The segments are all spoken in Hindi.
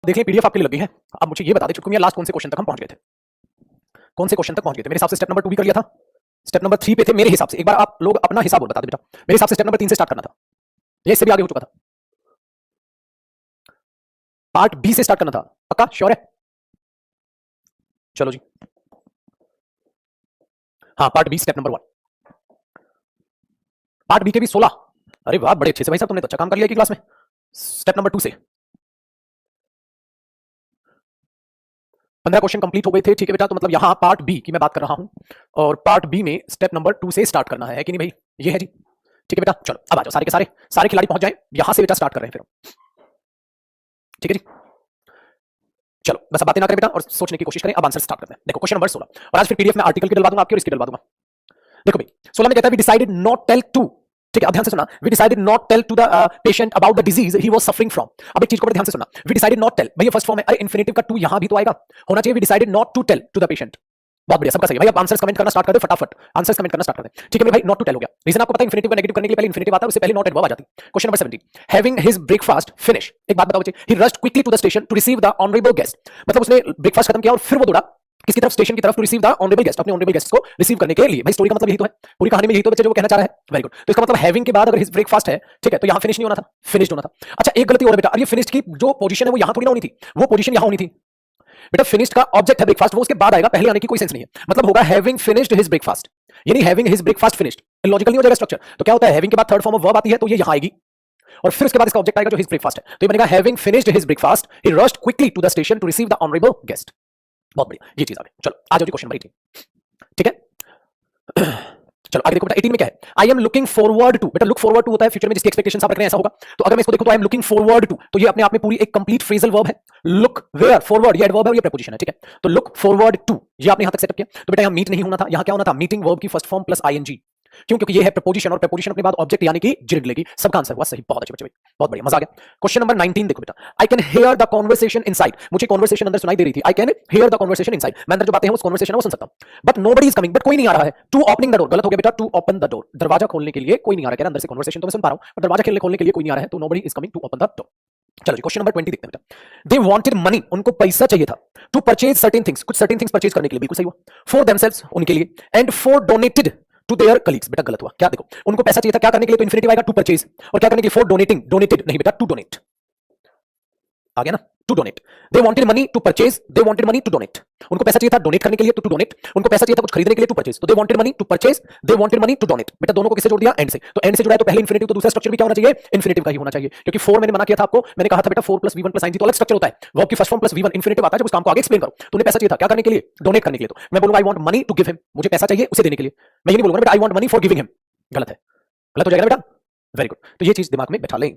देखिए पीडीएफ आपके लिए लगी है। अब मुझे ये बता दे चुटकुमिया लास्ट कौन से क्वेश्चन तक हम पहुंच गए थे? कौन से क्वेश्चन तक पहुंच गए थे? मेरे हिसाब से स्टेप नंबर 2 भी कर लिया था। स्टेप नंबर 3 पे थे मेरे हिसाब से। एक बार आप लोग अपना हिसाब बोल बता दे बेटा। मेरे हिसाब से स्टेप नंबर 3 से स्टार्ट करना था। ये इससे भी आगे हो चुका था। पार्ट बी से स्टार्ट करना था। पक्का श्योर है? चलो जी। हाँ part B step number 1। Part B के भी 16। अरे वाह बड़े अच्छे से भाई साहब, तुमने तो अच्छा काम कर लिया कि क्लास में। स्टेप नंबर 2 से 15 क्वेश्चन कंप्लीट हो गए थे। ठीक है बेटा, तो मतलब यहां पार्ट बी की मैं बात कर रहा हूं और पार्ट बी में स्टेप नंबर 2 से स्टार्ट करना है कि नहीं भाई? ये है जी। ठीक है बेटा, चलो अब आ जाओ सारे के सारे खिलाड़ी पहुंच जाए। यहां से बेटा स्टार्ट कर रहे हैं फिर। ठीक है जी, चलो बस अब बातें ना करें बेटा और सोचने की कोशिश करें। अब आंसर स्टार्ट करते हैं। देखो क्वेश्चन नंबर 16 और आज फिर पीडीएफ में आर्टिकल की डलवा दूंगा आपकी और इसकी डलवा दूंगा। देखो भाई 16 में कहता है we decided not tell to. ठीक है, अब ध्यान से सुना। We decided not tell to the patient about the disease he was suffering from. अब एक चीज को बड़े ध्यान से सुनना। वी डिसाइडेड नॉट टेल, भाई ये फर्स्ट फॉर्म है। अरे इन्फिनेटिव का टू यहां भी तो आएगा, होना चाहिए we decided not to tell to the patient. बहुत बढ़िया, सबका सही है भाई। अब आंसर्स कमेंट करना स्टार्ट कर दे फटाफट। आंसर्स कमेंट करना स्टार्ट कर दे। ठीक है मेरे भाई, नॉट टू टेल हो गया। रीजन आपको पता है, इन्फिनेटिव का नेगेटिव करने के लिए पहले इन्फिनेटिव आता है, उससे पहले नॉट एडवर्ब आ जाती है। Question number 17, having his breakfast finish. एक बात बताओ बच्चे, he rushed quickly to the station to receive the honourable guest. मतलब उसने ब्रेकफास्ट खत्म किया और फिर वो दौड़ा किसकी तरफ? स्टेशन की तरफ, to receive the honourable guest, अपने ऑनरेबल गेस्ट को रिसीव करने के लिए। भाई स्टोरी का मतलब यही तो है, पूरी कहानी में यही तो बच्चे जो वो कहना चाह रहा है। Very good. तो इसका मतलब हैविंग के बाद अगर हिज ब्रेकफास्ट है, ठीक है, तो यहां फिनिश नहीं होना था, फिनिश्ड होना था। अच्छा एक गलती और है बेटा, अब ये फिनिश्ड की जो पोजीशन है वो यहां थोड़ी ना होनी थी, वो पोजीशन यहां होनी थी बेटा। फिनिश्ड का ऑब्जेक्ट है ब्रेकफास्ट, वो उसके बाद आएगा, पहले आने की कोई सेंस नहीं है। मतलब होगा हैविंग फिनिश्ड हिज ब्रेकफास्ट, यानी having his breakfast finished. Logical नहीं हो जाएगा स्ट्रक्चर। तो क्या होता है, हैविंग के बाद थर्ड फॉर्म ऑफ वर्ब आती है, तो ये यहां आएगी और फिर उसके बाद इसका ऑब्जेक्ट आएगा जो हिज ब्रेकफास्ट है। तो ये बनेगा having finished his breakfast he rushed quickly to the station to receive the honourable guest. बहुत बढ़िया, ये चीज आ गई। चलो आ जाओ जी क्वेश्चन नंबर 18। ठीक है चलो आगे देखो बेटा 18 में क्या है? I am looking forward to. बेटा लुक फॉरवर्ड टू होता है फ्यूचर में जिसकी एक्सपेक्टेशन आप रख रहे हैं ऐसा होगा। तो अगर मैं इसको देखूं तो I am looking forward to, तो ये अपने आप में पूरी एक कंप्लीट फ्रेजल वर्ब है। लुक वेयर, फॉरवर्ड ये एडवर्ब है, ये प्रीपोजिशन है। ठीक है, तो लुक फॉरवर्ड टू ये आपने यहां तक सेटअप किया। तो बेटा यहां मीट नहीं होना था, यहां क्या होना था? मीटिंग वर्ब की फर्स्ट फॉर्म प्लस आईएनजी। क्यों? क्योंकि ये है प्रपोजिशन और प्रपोजिशन अपने बाद ऑब्जेक्ट यानी कि जिड लेगी। सबका आंसर हुआ सही। बहुत अच्छे बच्चे भाई, बहुत बढ़िया, मजा आ गया। क्वेश्चन नंबर 19 देखो बेटा, आई can hear the conversation inside. मुझे कन्वर्सेशन अंदर सुनाई दे रही थी। आई can hear the conversation inside, मैं अंदर जो बातें हैं उस कन्वर्सेशन में वो सुन सकता हूं। But nobody is coming, but कोई नहीं आ रहा है। टू ओपनिंग द डोर, गलत हो गया बेटा। टू ओपन द डोर, दरवाजा खोलने के लिए कोई नहीं आ रहा है। अंदर से कन्वर्सेशन तो मैं सुन पा रहा हूं, पर दरवाजा खोलने के लिए कोई नहीं आ रहा है, तो nobody is coming to open the door. चलो जी क्वेश्चन नंबर 20 देखते हैं बेटा। दे वांटेड मनी, उनको पैसा चाहिए था। टू परचेज सर्टेन थिंग्स, कुछ सर्टेन थिंग्स परचेज करने के लिए, बिल्कुल सही हुआ। फॉर देमसेल्व्स, उनके लिए। And for donated to their colleagues, बेटा गलत हुआ। क्या देखो, उनको पैसा चाहिए था क्या करने के लिए? तो इंफिनिटिव आएगा टू परचेज, और क्या करने के लिए? फॉर डोनेटिंग, डोनेटेड नहीं बेटा, टू डोनेट आ गया ना, to donate. They wanted money to purchase, they wanted money to donate. उनको पैसा चाहिए था डोनेट करने के लिए, तो टू डोनेट। उनको पैसा चाहिए था कुछ खरीदने के लिए, टू परचेज। तो they wanted money to purchase, they wanted money to donate. बेटा दोनों को किससे जोड़ दिया? एंड से। तो एंड से जुड़ा है तो पहले इंफिनिटिव, तो दूसरा स्ट्रक्चर भी क्या होना चाहिए? इंफिनिटिव का ही होना चाहिए। क्योंकि फोर मैंने मना किया था आपको, मैंने कहा था बेटा 4 + v1 + ing तो अलग स्ट्रक्चर होता है। वर्ब की first form plus v1 infinitive आता है जब उस काम को आगे एक्सप्लेन करो। तो उन्हें पैसा चाहिए था क्या करने के लिए? डोनेट करने के लिए। तो मैं बोलूंगा I want money to give him, मुझे पैसा चाहिए उसे देने के लिए। मैं ये नहीं बोलूंगा बेटा आई want money for giving him, गलत है, गलत हो जाएगा बेटा। वेरी गुड, तो ये चीज दिमाग में बैठा लें।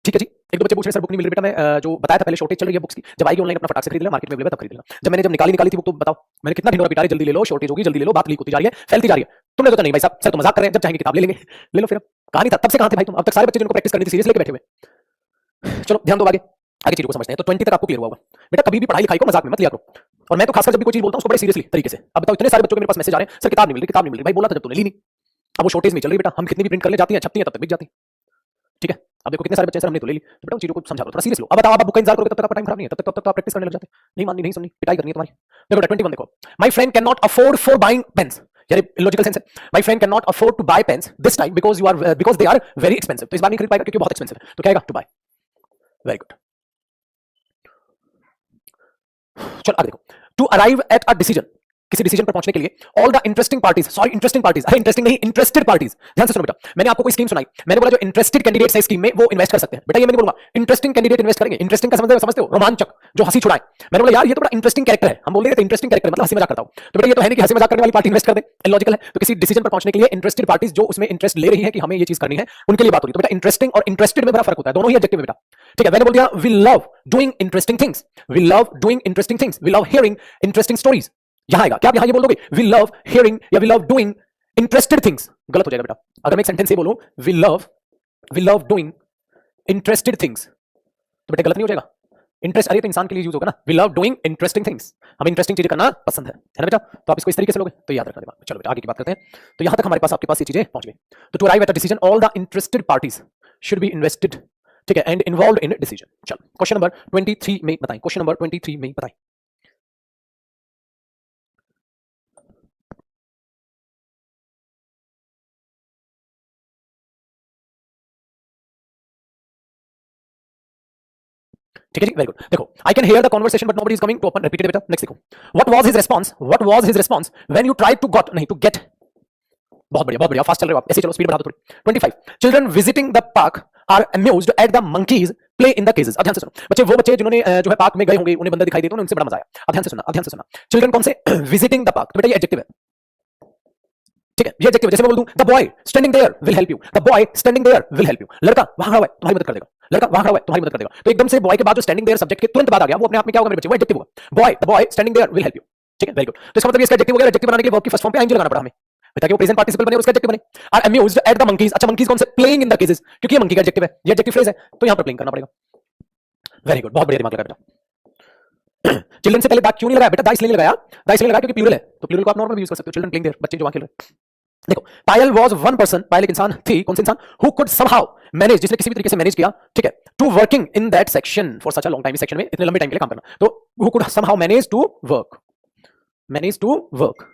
ठीक है जी। एक दो बच्चे पूछ रहे सर बुक नहीं मिल रही बेटा। मैं जो बताया था पहले शॉर्टेज चल रही है बुक्स की, जब आएगी ऑनलाइन अपना फटाक से खरीद लेना, मार्केट में अवेलेबल तब खरीद लेना। जब मैंने निकाली थी बुक तो बताओ मैंने कितना ढिंडोरा पिटा, जल्दी ले लो, शॉर्टेज होगी, जल्दी ले लो, बात लीक होती जा रही है, फैलती जा रही है। तुमने सोचा नहीं भाई साहब, सर तो मजाक कर रहे हैं, जब चाहेंगे किताब ले लेंगे, ले लो फिर। कहानी था तब से कहां थे भाई तुम? अब तक सारे बच्चे जिनको प्रैक्टिस करनी थी सीरियस लेके बैठे हुए। चलो ध्यान दो आगे आगे चीजों को समझते हैं। तो 20 तक आपको क्लियर हुआ होगा बेटा। कभी भी पढ़ाई लिखाई को मजाक में मत लिया करो, और मैं तो खासकर जब भी कोई चीज बोलता हूं उसको बड़े सीरियसली तरीके से। अब बताओ इतने सारे बच्चों के मेरे पास मैसेज आ रहे हैं, सर किताब नहीं मिल रही, किताब नहीं मिल रही। भाई बोला था जब तूने ली नहीं, अब वो शॉर्टेज में चल रही बेटा। हम कितनी भी प्रिंट कर ले जाती है, छपती है तब तक बिक जाती है। ठीक है, अब देखो कितने सारे बच्चे सर हमने तो ले ली, तो बेटा उन चीजों को समझा लो, थोड़ा सीरियस लो। अब बताओ आप बुक का इंतजार करोगे तब तक आपका टाइम खराब नहीं है, तब तक आप प्रैक्टिस करने लग जाते। नहीं माननी, नहीं सुननी, पिटाई करनी है तुम्हारी। देखो बेटा 21 देखो, my friend can not afford for buying pens. यार इलॉजिकल सेंस है। My friend can not afford to buy pens this time because they are very expensive. तो इस बार नहीं खरीद पाएगा क्योंकि बहुत एक्सपेंसिव है। तो क्या आएगा? To buy. Very good. चलो आगे देखो, to arrive at a decision, किसी डिसीजन पर पहुंचने के लिए। All the interesting parties, sorry interesting parties, अरे इंटरेस्टिंग नहीं, इंटरेस्टेड पार्टीज। ध्यान से सुनो बेटा, मैंने आपको कोई स्कीम सुनाई, मैंने बोला जो इंटरेस्टेड कैंडिडेट्स है स्कीम में वो इन्वेस्ट कर सकते हैं। बेटा ये मैं नहीं बोलूंगा इंटरेस्टिंग कैंडिडेट इन्वेस्ट करेंगे। इंटरेस्टिंग का समझते हो? रोमांचक, जो हंसी छुड़ाए। मैंने बोला यार ये तो बड़ा इंटरेस्टिंग कैरेक्टर है, हम बोल रहे थे इंटरेस्टिंग कैरेक्टर मतलब हंसी मजाक करता हूं। तो बेटा ये तो है नहीं कि हंसी मजाक करने वाली पार्टी इन्वेस्ट कर दे, इलॉजिकल है। तो किसी डिसीजन पर पहुंचने के लिए इंटरेस्टेड पार्टीज जो उसमें इंटरेस्ट ले रही है कि हमें ये चीज करनी है, उनके लिए बात हो रही है। तो बेटा इंटरेस्टिंग और इंटरेस्टेड में बड़ा फर्क होता है, दोनों ही एडजेक्टिव में बेटा। ठीक है, मैंने बोल दिया we love doing interesting things, we love doing interesting things, we love hearing interesting stories. यहां आएगा क्या? आप यहां ये बोल दोगे वी लव हियरिंग या we love doing interested things, गलत हो जाएगा बेटा। अगर मैं एक सेंटेंस से बोलूं we love doing interested things, तो बेटा गलत नहीं हो जाएगा? इंटरेस्ट, अरे तो इंसान के लिए यूज होगा ना, we love doing interesting things, हमें इंटरेस्टिंग चीजें करना पसंद है ना बेटा। तो आप इसको इस तरीके से लोगे तो याद रखना दिमाग में। चलो बेटा आगे की बात करते हैं। तो यहां तक हमारे पास आपके पास ये चीजें पहुंच गई। तो to arrive at a decision all the interested parties should be invested ठीक है, एंड इन्वॉल्व इन डिसीजन। चलो क्वेश्चन नंबर 23 में बताएं, क्वेश्चन नंबर 23 में बताएं। ठीक है जी, वेरी गुड। देखो, I can hear the conversation but nobody is coming to open. Repeat बेटा, नेक्स्ट देखो। What was his response, what was his response when you tried to got, नहीं टू गेट। बहुत बढ़िया, बहुत बढ़िया, फास्ट चल रहे हो आप, ऐसे चलो, स्पीड बढ़ा दो थोड़ी। 25 children visiting the park are amused at the monkeys play in the cages. अब ध्यान से सुनो बच्चे, वो बच्चे जिन्होंने जो है पार्क में गए होंगे, उन्हें बंदर दिखाई देते हैं, उनसे बड़ा मजा आया। अब ध्यान से सुनना, अब ध्यान से सुनना। चिल्ड्रन कौन से? विजिटिंग द पार्क, तो बेटा ये एडजेक्टिव है, ठीक है, ये एडजेक्टिव है। जैसे मैं बोल दूं the boy standing there will help you, the boy standing there will help you, लड़का वहां खड़ा हुआ है तुम्हारी मदद कर देगा, लड़का वहां खड़ा हुआ है तुम्हारी मदद कर देगा। तो एकदम से बॉय के बाद जो स्टैंडिंग देयर सब्जेक्ट के तुरंत बाद आ गया, वो अपने आप में क्या होगा मेरे बच्चे? वो एडजेक्टिव होगा। Boy, the boy standing there will help you, ठीक है, वेरी गुड। तो इसका मतलब इसका एडजेक्टिव हो गया। एडजेक्टिव बनाने के लिए वर्ब की फर्स्ट फॉर्म पे आईएनजी लगाना पड़ा हमें, ताकि वो प्रेजेंट पार्टिसिपल बने और उसका एडजेक्टिव बने। Are amused at the monkeys, अच्छा मंकीज कौन से? प्लेइंग इन द केजेस, क्योंकि ये मंकी का एडजेक्टिव है, ये एडजेक्टिव फ्रेज है, तो यहां पर प्लेइंग करना पड़ेगा। वेरी गुड, बहुत बढ़िया दिमाग लगा बेटा। चिल्ड्रन से पहले दैट क्यों नहीं लगाया बेटा? दा इसलिए नहीं लगाया, दा इसलिए लगाया क्योंकि प्लूरल है, तो प्लूरल को आप नॉर्मल भी यूज कर सकते हो। चिल्ड्रन प्लेइंग देयर, बच्चे जो वहां खेल रहे हैं। देखो, पायल वाज वन पर्सन, पायल एक इंसान थी, कौन सी इंसान? हु कुड समहाउ मैनेज, जिसने किसी भी तरीके से मैनेज किया, ठीक है, to working in that section for such a long time, इस सेक्शन में इतने लंबे टाइम के लिए काम करना। तो who could somehow manage to work, manage to work.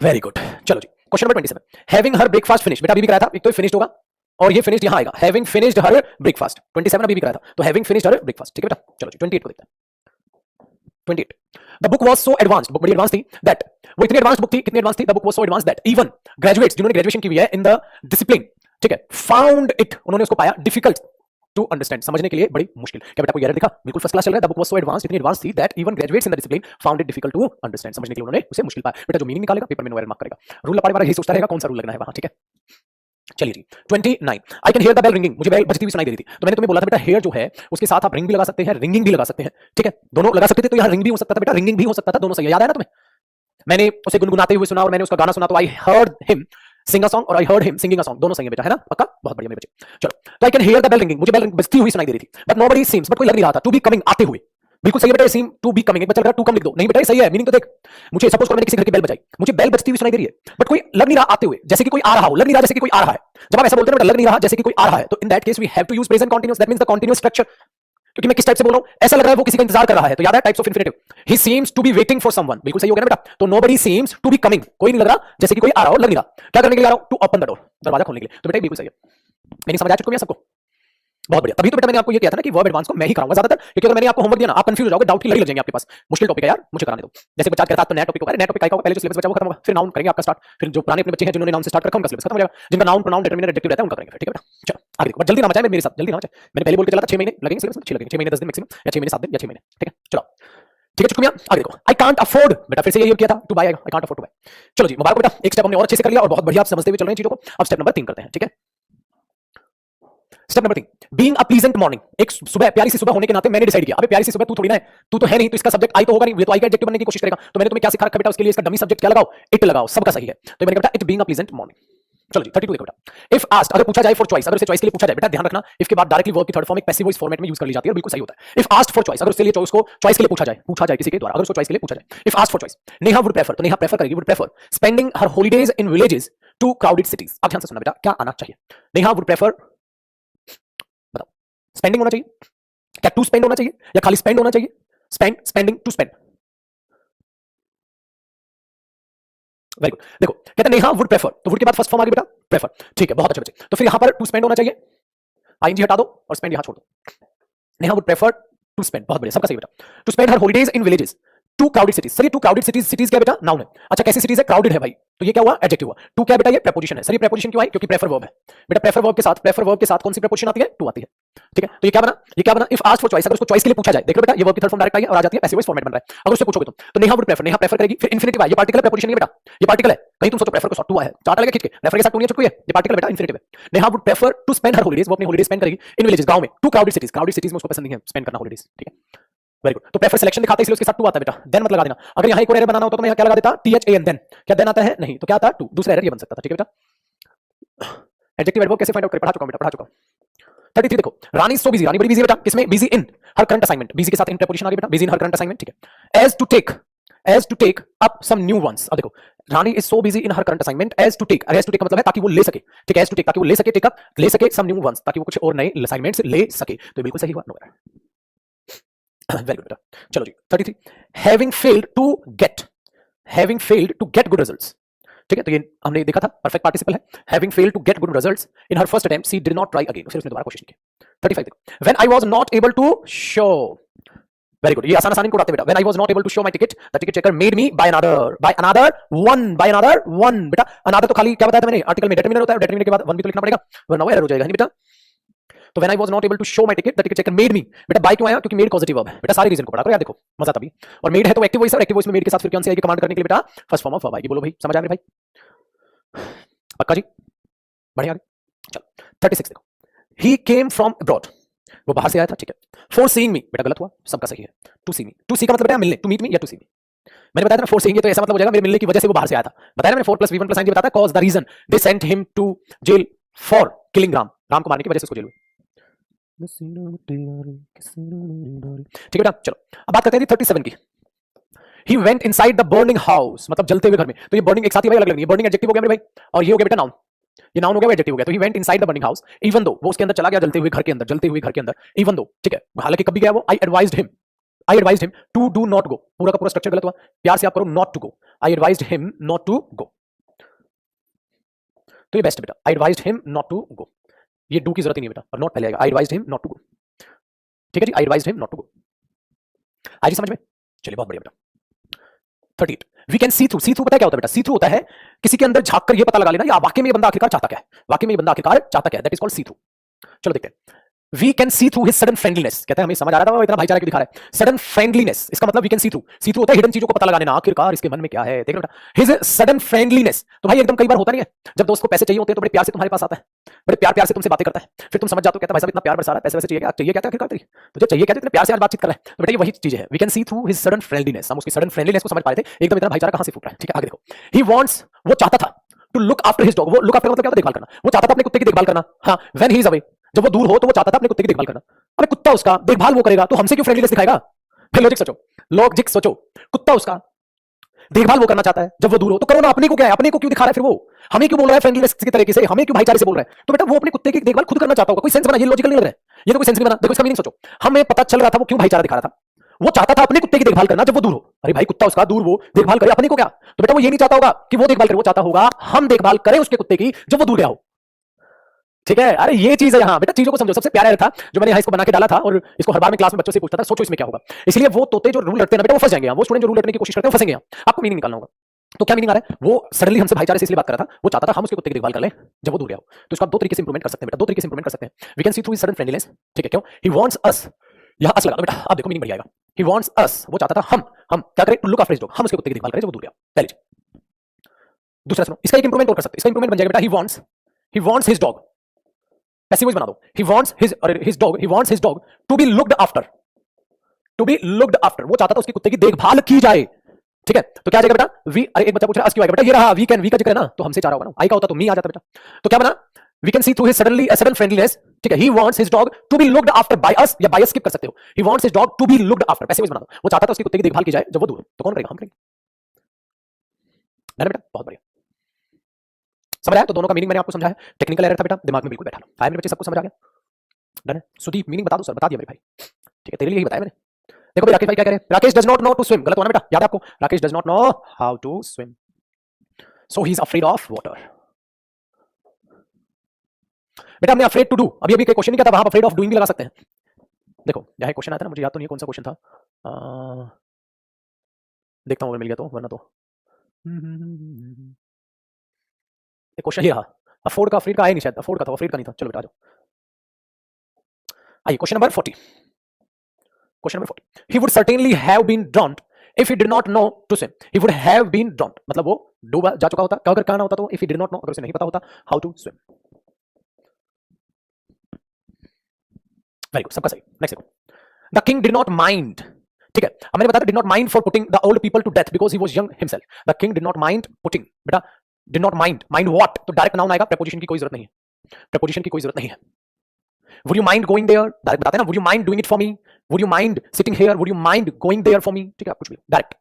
Very good. चलो जी, question number 27, having her breakfast finish, बेटा अभी भी कराया था, एक तो फिनिश्ड होगा और ये फिनिश्ड यहां आएगा, हैविंग फिनिश्ड हर ब्रेकफास्ट। 27 अभी भी कराया था, तो हैविंग फिनिश्ड हर ब्रेकफास्ट, ठीक है बेटा। चलो जी, 28 को देखते हैं। 28, the book was so advanced, book बड़ी एडवांस थी, दैट, वो इतनी एडवांस बुक थी, कितनी एडवांस थी? The book was so advance that even graduates, जिन्होंने ग्रेजुएशन की हुई है इन द डिसिप्लिन, ठीक है, फाउंड इट, उन्होंने उसको पाया डिफिकल्ट टू अंडरस्टैंड, समझने के लिए बड़ी मुश्किल। क्या बेटा कोई एरर दिखा? बिल्कुल फर्स्ट क्लास चल रहा है। The book was so advanced, इतनी एडवांस थी that even graduates in the discipline found it difficult to understand, समझने के लिए उन्होंने उसे मुश्किल पाया। बेटा जो मीनिंग निकालेगा पेपर में नो एरर मार्क करेगा। रूल पढ़ने वाला यही सोचता रहेगा कौन सा रूल लगना है वहां, ठीक है। चलिए जी, 29, I can hear the bell ringing, मुझे बेल बजती हुई सुनाई दे रही थी। तो मैंने तुम्हें बोला था बेटा हेयर जो है उसके साथ आप रिंग भी लगा सकते हैं, रिंगिंग भी लगा सकते हैं, ठीक है, दोनों लगा सकते थे। तो यहाँ रिंग भी हो सकता था बेटा, रिंगिंग भी हो सकता था, दोनों सही है। याद है ना तुम्हें? मैंने उसे गुनगुनाते हुए सुना और मैंने उसका गाना सुना, तो I heard him sing a song और I heard him singing a song, दोनों सही है बेटा, है ना? पक्का? बहुत बढ़िया मेरे बच्चे। चलो, तो I can hear the bell ringing, मुझे बेल बजती हुई सुनाई दे रही थी, बट नोबडी सीम्स, बट कोई लग नहीं रहा था, टू बी कमिंग, आते हुए। बिल्कुल सही है बेटा, सीम टू बी कमिंग, एक बच्चा लग रहा है टू कम लिख दो, नहीं बेटा सही है, मीनिंग तो देख। मुझे सपोज करो मैंने किसी घर की बेल बजाई, मुझे बेल बजती हुई सुनाई दे रही है, बट कोई लग नहीं रहा आते हुए, जैसे कि कोई आ रहा हो, लग नहीं रहा जैसे कि कोई आ रहा है। जब आप ऐसा बोलते हैं बेटा लग नहीं रहा जैसे कि कोई आ रहा है, तो in that case we have to use present continuous, that means the continuous structure. क्योंकि मैं किस टाइप से बोल रहा हूं? ऐसा लग रहा है वो किसी का इंतजार कर रहा है, तो याद है types of infinitive. He seems to be waiting for someone, बिल्कुल सही हो गया ना बेटा। तो nobody seems to be coming, कोई नहीं लग रहा जैसे कि कोई आ रहा हो, लग नहीं रहा। क्या करने के लिए आ रहा हूं? टू ओपन द डोर, दरवाजा खोलने के लिए। तो बेटा बिल्कुल सही है, मेरी समझ आ चुकी है सबको? बहुत बढ़िया। तभी तो बेटा मैंने आपको ये किया था ना कि वर्ब एडवांस को मैं ही कराऊंगा ज्यादातर, क्योंकि अगर मैंने आपको होमवर्क दिया ना, आप कंफ्यूज हो जाओगे, डाउट की लड़ी लग जाएंगे आपके पास। मुश्किल टॉपिक है यार, मुझे कराने दो। जैसे बच्चा कहता है तो नया टॉपिक होगा, नया टॉपिक का पहले जो सिलेबस बचा वो खत्म होगा, फिर नाउन करेंगे आपका स्टार्ट, फिर जो पुराने अपने बच्चे हैं जिन्होंने नाउन से स्टार्ट रखा उनका सिलेबस खत्म हो जाएगा, जिनका नाउन प्रोनाउन डिटरमिनर एडजेक्टिव रहता है उनका करेंगे, ठीक है बेटा। चलो आगे देखो, बट जल्दी ना मचाएं मेरे साथ, जल्दी ना मचाएं। मैंने पहले बोल के चला था 6 महीने लगेंगे सिलेबस में, 6 लगेंगे, 6 महीने 10 दिन मैक्सिमम, या 6 महीने 7 दिन या 6 महीने, ठीक है। चलो ठीक है चुकमिया, आगे देखो। आई कांट अफोर्ड, बेटा फिर से यही किया था, to buy, I can't afford to buy. चलो जी मुबारक बेटा, एक स्टेप हमने और अच्छे से कर लिया और बहुत बढ़िया आप समझते हुए चल रहे हैं चीजों को। अब स्टेप नंबर 3 करते हैं, ठीक है। Step number 3, being a pleasant morning, एक सुबह प्यारी सी सुबह होने के नाते मैंने डिसाइड किया, अबे प्यारी सी सुबह तू थोड़ी ना है, तू तो है नहीं, तो इसका सब्जेक्ट आई तो होगा नहीं, ये तो आई का एडजेक्टिव बनने की कोशिश करेगा। तो मैंने तुम्हें क्या सिखा रखा बेटा, उसके लिए इसका डमी सब्जेक्ट क्या लगाओ? इट लगाओ, सबका सही है। तो मैंने कहा बेटा it being a pleasant morning. चलो जी 32 देखो बेटा। इफ आस्क्ड, अगर पूछा जाए फॉर चॉइस, अगर उसे चॉइस के लिए पूछा जाए, बेटा ध्यान रखना इफ के बाद डायरेक्टली वर्ब की थर्ड फॉर्म एक पैसिव वॉइस फॉर्मेट में यूज कर ली जाती है, बिल्कुल सही होता है। इफ आस्क्ड फॉर चॉइस, अगर उसके लिए चॉइस को चॉइस के लिए पूछा जाए किसी के द्वारा, अगर उसको चॉइस के लिए पूछा जाए, if asked for choice, Neha would prefer, तो नेहा प्रेफर करेगी, would prefer spending her holidays in villages to crowded cities. अब ध्यान से सुनना बेटा, क्या आना चाहिए? नेहा वुड प्रेफर, बताओ, स्पेंडिंग होना चाहिए क्या, टू स्पेंड होना चाहिए या खाली स्पेंड होना चाहिए? Spend, spending, to spend. Very good. देखो कहते हैं नेहा वुड प्रेफर, तो वुड के बाद फर्स्ट फॉर्म आ गई बेटा प्रेफर, ठीक है, बहुत अच्छे बच्चे। तो फिर यहां पर टू स्पेंड होना चाहिए, आईएनजी हटा दो और स्पेंड यहां छोड़ दो। Neha would prefer to spend, बहुत बढ़िया, सबका सही बेटा। To spend her holidays in villages to crowded cities. Sir ये टू क्राउडेड सिटीज, सिटीज क्या बेटा? नाउन है। अच्छा कैसी सिटीज है? क्राउडेड है भाई, तो ये क्या हुआ? एडजेक्टिव हुआ। टू क्या बेटा? ये प्रीपोजिशन है। सर ये प्रीपोजिशन क्यों आई? क्योंकि प्रेफर वर्ब है बेटा। प्रेफर वर्ब के साथ कौन सी प्रीपोजिशन आती है? टू आती है, ठीक है। तो ये क्या बना? ये क्या बना? इफ आस्क्ड फॉर चॉइस, अगर उसको चॉइस के लिए पूछा जाए, देखो बेटा ये वर्ब की थर्ड फॉर्म डायरेक्ट आई है और आ जाती है पैसिव वॉइस फॉर्मेट बन रहा है। अगर उससे पूछोगे तो Neha would prefer, Neha prefer करेगी, फिर इंफिनिटिव है, ये पार्टिकल प्रीपोजिशन नहीं बेटा, ये पार्टिकल है। कहीं तुम सोचो प्रेफर को साथ टू है, चार्ट लगे खींच के, प्रेफर के साथ टू नहीं चिपकी है, ये पार्टिकल बेटा इंफिनिटिव है। Neha would prefer to spend her holidays, वो अपनी हॉलीडेज स्पेंड करेगी इन विलेजेस, गांव में, टू क्राउडेड सिटीज में उसको पसंद नहीं है स्पेंड करना हॉलीडेज, ठीक है। Very good. तो प्रेफर सिलेक्शन दिखाते हैं इसलिए उसके साथ टू आता है बेटा, देन मत लगा देना। अगर यहां एक और एरर बनाना होता तो मैं यहां क्या लगा देता? THAN, then. क्या देन आता है? नहीं, तो क्या आता? टू। दूसरा एरर ये बन सकता था, ठीक है बेटा। एडजेक्टिव एडवर्ब कैसे फाइंड आउट करें? पढ़ा चुका हूं बेटा, पढ़ा चुका हूं। 33 देखो, रानी सो बिजी, रानी बड़ी बिजी बेटा, किसमें? Busy in her current assignment, busy के साथ इन प्रीपोजिशन आ गई बेटा, busy in her current assignment, ठीक है। As to take up some new ones. अब देखो Rani is so busy in her current assignment as to take का मतलब है ताकि वो ले सके, ठीक है, एज टू टेक ताकि वो ले सके, टेक अप ले सके सम न्यू वंस ताकि वो कुछ और नए असाइनमेंट्स ले सके। तो बिल्कुल सही हुआ, नो एरर। वेरी गुड बेटा। चलो जी 33 having failed to get good results, ठीक है, तो ये हमने देखा था परफेक्ट पार्टिसिपल है। Having failed to get good results in her first attempt she did not try again, फिर उसने दोबारा कोशिश नहीं की। 35 देखो when I was not able to show, very good, ये आसान आसान इनको उड़ाते बेटा। When I was not able to show my ticket the ticket checker made me by another one बेटा। अनदर तो खाली क्या बताया था मैंने, आर्टिकल में डिटरमिनर होता है, डिटरमिनर के बाद वन भी तो लिखना पड़ेगा वरना वो एरर हो जाएगा, नहीं बेटा। तो when I was not able to show my ticket the ticket checker made me, बेटा बाय क्यों आया, क्योंकि मेड पॉजिटिव वर्ब है बेटा। सारे रीजन को पढ़ा करो यार, देखो मजा तभी। और मेड है तो एक्टिव वॉइस है, एक्टिव वॉइस में मेड के साथ फिर कौन सी आएगी कमांड करने के लिए बेटा, फर्स्ट फॉर्म ऑफ वर्ब आएगी। बोलो भाई समझ आ गया भाई, पक्का जी, बढ़िया। चलो 36 देखो ही केम फ्रॉम अब्रॉड, वो बाहर से आया था, ठीक है। फॉर सीइंग मी बेटा गलत हुआ, सबका सही है। टू सी मी, टू सी का मतलब बेटा मिलने, टू मीट मी या टू सी मी। मैंने बताया था ना फॉर सीइंग, तो ऐसा मतलब हो जाएगा मेरे मिलने की वजह से वो बाहर से आया था। बताया ना मैंने 4 + V1 + बताया था cause the reason they sent him to jail for killing Ram को मारने की वजह से उसको जेल हुई, ठीक है बेटा। चलो अब बात करते हैं 37 की। He went inside the burning house, मतलब जलते हुए घर में। तो ये बर्निंग एक साथ ही भाई अलग अलग नहीं है, बर्निंग एडजेक्टिव हो गया मेरे भाई, और ये हो गया बेटा नाउन, ये नाउन हो गया, एडजेक्टिव हो गया। तो he went inside the burning house even though, वो उसके अंदर चला गया जलते हुए घर के अंदर, इवन दो, ठीक है। हालांकि कब भी गया वो, I advised him to do not go, पूरा का पूरा स्ट्रक्चर गलत हुआ, प्यार से आप करो not to go, I advised him not to go, तो ये बेस्ट बेटा, I advised him not to go, ये डू की जरूरत ही नहीं बेटा, और नॉट पहले आएगा, I advised him not to go, ठीक है जी, I advised him not to go. आज समझ में, चलिए बहुत बढ़िया बेटा। 38 वी कैन सी थ्रू पता है क्या होता है बेटा, सी थ्रू होता है किसी के अंदर झांक कर ये पता लगा लेना या वाकई में ये बंदा आखिरकार चाहता क्या है, that is called see through. चलो देखते हैं, we can see through his sudden friendliness, कहते हैं हमें समझ आ रहा था वो इतना भाईचारा क्यों दिखा रहा है, सडन फ्रेंडलीनेस, इसका मतलब वी कैन सी थ्रू होता है हिडन चीजों को पता लगा लेना, आखिरकार इसके मन में क्या है, देख लो बेटा। हिज सडन फ्रेंडलीनेस, तो भाई एकदम कई बार होता नहीं है, जब दोस्त को पैसे चाहिए होते हैं तो बड़े प्यार से तुम्हारे पास आता है, बड़े प्यार से तुमसे बातें करता है, फिर तुम समझ जाते हो, कहता है भाई साहब इतना प्यार बरसा रहा है, पैसे वैसे चाहिए क्या आखिरकार तेरी, तुझे चाहिए क्या, इतने प्यार से आज बातचीत कर रहा है, तो बेटा ये वही चीज है, we can see through his sudden friendliness, हम उसकी सडन फ्रेंडलीनेस को समझ पाए थे, एकदम इतना भाईचारा कहां से फूट रहा है, ठीक है। आगे देखो, ही वांट्स, वो चाहता था, to look after his dog, वो लुक आफ्टर मतलब क्या होता है, देखभाल करना, वो चाहता था अपने कुत्ते की देखभाल करना, हाँ, व्हेन ही इज अवे, जब वो दूर हो तो वो चाहता था अपने कुत्ते की देखभाल करना। अबे कुत्ता उसका देखभाल वो करेगा तो हमसे क्यों फ्रेंडलीनेस दिखाएगा, फिर लॉजिक सोचो, कुत्ता उसका देखभाल वो करना चाहता है जब वो दूर हो, तो करो ना, अपने को क्या है, अपने को क्यों दिखा रहा है, फिर वो हमें क्यों बोल रहा है फ्रेंडलीनेस की तरीके से, हमें क्यों भाईचारे से बोल रहा है, तो बेटा वो अपने कुत्ते की देखभाल खुद करना चाहता होगा, कोई सेंस बना, ये लॉजिकल नहीं लग रहा है, ये तो कोई सेंस नहीं बना। देखो इसका मीनिंग सोचो, हमें पता चल रहा था वो क्यों भाईचारा दिखा रहा था, वो चाहता था अपने कुत्ते की देखभाल करना जब वो दूर हो, अरे भाई कुत्ता उसका दूर, वो देखभाल करे, अपने को क्या, तो बेटा वो ये नहीं चाहता होगा कि वो देखभाल करे, वो चाहता होगा हम देखभाल करें उसके कुत्ते की जब वो दूर गया हो, ठीक है। अरे ये चीज है यहाँ बेटा, चीजों को समझो। सबसे प्यारा था जो मैंने इसको बना के डाला था और इसको हर बार में क्लास में बच्चों से पूछता था, सोचो इसमें क्या होगा, इसलिए वो तोते जो रूल रटते हैं ना बेटा वो फंस जाएंगे, वो स्टूडेंट जो रूल रटने की कोशिश करते हैं वो फंसेंगे, आपको मीनिंग निकालना होगा। तो क्या मीनिंग आ रहा है, वो सडनली हमसे भाईचारे से इसलिए बात कर रहा था, वो चाहता था हम उसके कुत्ते की देखभाल कर लें जब वो दूर गया हो, तो इसको आप दो तरीके से इंप्रूवमेंट कर सकते हैं बेटा, दो तरीके से इंप्रूवमेंट कर सकते हैं। We can see through his sudden friendliness, ठीक है, क्यों, ही वांट्स अस, यहां अस लगा दो बेटा, आप देखो मीनिंग बढ़ जाएगा, ही वांट्स अस, वो चाहता था हम क्या करें, to look after his dog, हम उसके कुत्ते की देखभाल करें जब वो दूर गया, पहली चीज। दूसरा सुनो, इसका एक इंप्रूवमेंट और कर सकते हैं, इसका इंप्रूवमेंट बन जाएगा बेटा, he wants his dog, passive voice बना दो, he wants his dog to be looked after, वो चाहता था उसके कुत्ते की देखभाल की जाए, ठीक है। तो क्या आ जाएगा बेटा, वी, अरे एक बच्चा पूछ रहा है क्यों आएगा बेटा, ये रहा वी का जिक्र है ना, तो हमसे चाह रहा होगा ना, आई का होता तो मी आ जाता बेटा, तो क्या बना, we can see through his sudden friendliness, ठीक है, he wants his dog to be looked after by us, या by us स्किप कर सकते हो, he wants his dog to be looked after, passive voice बना दो, वो चाहता था उसके कुत्ते की देखभाल की जाए जब वो दूर, तो कौन करेगा, हम करेंगे ना बेटा, बहुत बढ़िया। समझ आया, तो दोनों का मीनिंग मैंने आपको समझाया, टेक्निकल एरर था बेटा, दिमाग में बिल्कुल बैठा लो, आया मेरे बच्चे, सबको समझ आ गया, डन है। सुदीप मीनिंग बता दो सर, बता दिया मेरे भाई, ठीक है, तेरे लिए ही बताया मैंने। देखो भाई राकेश भाई क्या कह रहे हैं, Rakesh does not know to swim, गलत होना बेटा, याद है आपको, Rakesh does not know how to swim, so he is afraid of water. बेटा हमने अफ्रेड टू डू अभी अभी क्वेश्चन नहीं किया था, वहां अफ्रेड ऑफ डूइंग भी लगा सकते हैं। देखो यहाँ क्वेश्चन आया था ना, मुझे याद तो नहीं कौन सा क्वेश्चन था, देखता हूँ अगर मिल गया तो, वरना तो क्वेश्चन ही रहा, अफोर्ड का अफ्रीड का आया नहीं, शायद अफोर्ड का था, अफ्रीड का नहीं था। चलो बेटा आ जाओ, आइए question number 40, question number 40, he would certainly have been drowned if he did not know to swim, he would have been drowned मतलब वो डूबा जा चुका होता, अगर कहना होता तो if he did not know, अगर उसे नहीं पता होता how to swim, very good, सबका सही। नेक्स्ट देखो, the king did not mind, ठीक है, अब मैंने बताया did not mind for putting the old people to death because he was young himself, the king did not mind putting, बेटा did not mind what, तो डायरेक्ट नाउन आएगा, preposition की कोई जरूरत नहीं है, preposition की कोई जरूरत नहीं है। would you mind going there, direct बताते हैं ना, would you mind doing it for me, would you mind sitting here, would you mind going there for me, ठीक है, आप कुछ भी डायरेक्ट।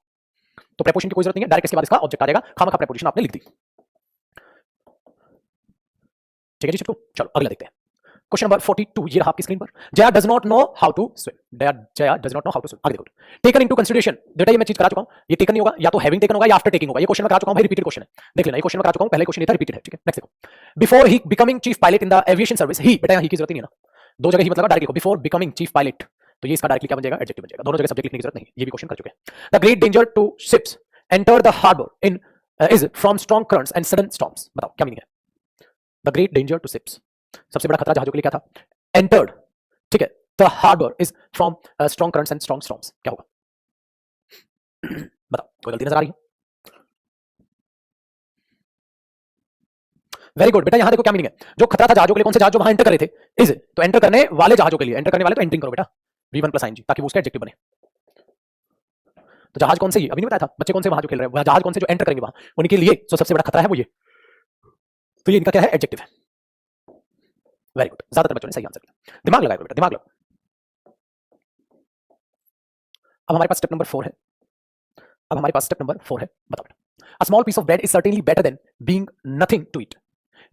तो प्रेपोजिशन की कोई जरूरत नहीं है, डायरेक्ट इसके बाद इसका ऑब्जेक्ट आ जाएगा, खामखा प्रेपोजिशन आपने लिख दी। ठीक है जी चिपकू, चलो अगला देखते हैं। क्वेश्चन नंबर 42 ये रहा आपकी स्क्रीन पर। Jaya does not know how to swim, Jaya does not know how to swim. आगे देखो, टेकन इनटू कंसीडरेशन, बेटा ये मैं चीज करा चुका हूं, ये टेकन नहीं होगा, या तो हैविंग टेकन होगा या आफ्टर टेकिंग होगा। ये क्वेश्चन में करा चुका हूं भाई, रिपीटेड क्वेश्चन है, देख लेना, ये क्वेश्चन में करा चुका हूं, पहले क्वेश्चन ये था, रिपीटेड है। ठीक है नेक्स्ट देखो, before he becoming chief pilot in the aviation service, he बेटा ही की जरूरत नहीं है ना, दो जगह ही मतलब डायरेक्ट लिखो, बिफोर बिकमिंग चीफ पायलट, तो ये इसका डायरेक्टली क्या बन जाएगा, एडजेक्टिव बन जाएगा, दोनों जगह सब्जेक्ट लिखने की जरूरत नहीं, ये भी क्वेश्चन कर चुके हैं। The great danger to ships enter the harbour in is from strong currents and sudden storms, बताओ क्या मीनिंग है। The great danger to ships, सबसे बड़ा खतरा जहाजों के लिए क्या था, एंटर्ड, ठीक है, the harbour is from strong currents and strong storms, क्या होगा बताओ, कोई गलती नजर आ रही है। वेरी गुड बेटा, यहां देखो क्या मीनिंग है, जो खतरा था जहाजों के लिए, कौन से जहाज जो वहां एंटर कर रहे थे, इज, तो एंटर करने वाले जहाजों के लिए, एंटर करने वाले तो एंटरिंग करो बेटा, V1 प्लस ing, ताकि वो उसका एडजेक्टिव बने। तो जहाज कौन से, ये अभी नहीं बताया था, बच्चे कौन से वहां जो खेल रहे हैं, जहाज कौन से जो एंटर करेंगे वहां, उनके लिए जो सबसे बड़ा खतरा है वो ये, तो ये इनका क्या है, एडजेक्टिव है। वेरी गुड, ज्यादातर बच्चों ने सही आंसर किया, दिमाग लगाओ बेटा, दिमाग लगाओ। अब हमारे पास स्टेप नंबर 4 है, अब हमारे पास स्टेप नंबर 4 है, बताओ बेटा, a small piece of bread is certainly better than being nothing to eat,